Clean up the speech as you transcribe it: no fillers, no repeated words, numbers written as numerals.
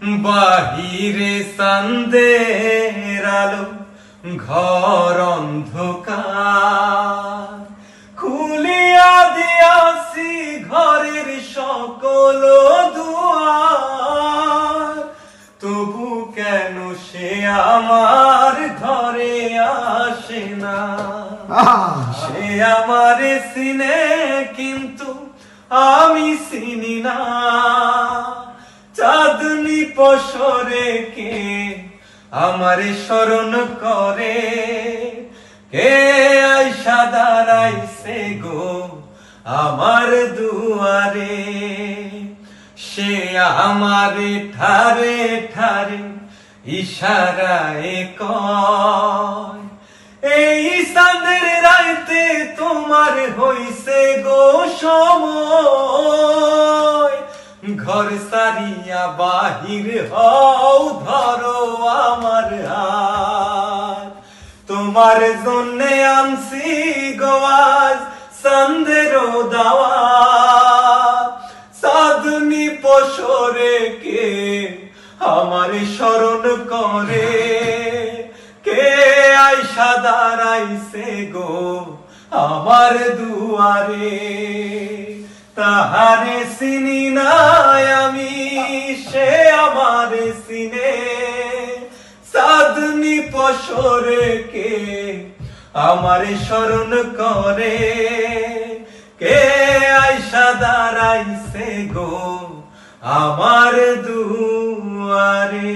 বাহিরে চাঁদের আলো, ঘর অন্ধকার, খুলিয়া দিয়াছি ঘরের সকল দুয়ার। তবু কেন সে আমার ঘরে আসে না? সে আমারে চিনে কিন্তু আমি চিনি না। চাঁদনি পসরে কে আমারে স্মরণ করে, কে আইসা দাঁড়াইছে গো আমার দুয়ারে। সে আমারে ঠারে ঠারে ইশারায় কয়, এই চাঁদের রাইতে তোমার হইছে গো সময়। ঘর সারিয়া বাহির হও, ধরো আমার হাত। তোমার জন্যে আনছি গো আজ চাঁদের দাওয়াত। চাঁদনি পসরে কে আমার স্মরণ করে, কে আইসা দাঁড়াইছে গো আমার দুয়ারে। তাহারে চিনি নাই আমি, সে আমারে চিনে। চাঁদনি পসরে কে আমারে স্মরণ করে, কে আইসা দাঁড়াইছে গো আমার দুয়ারে।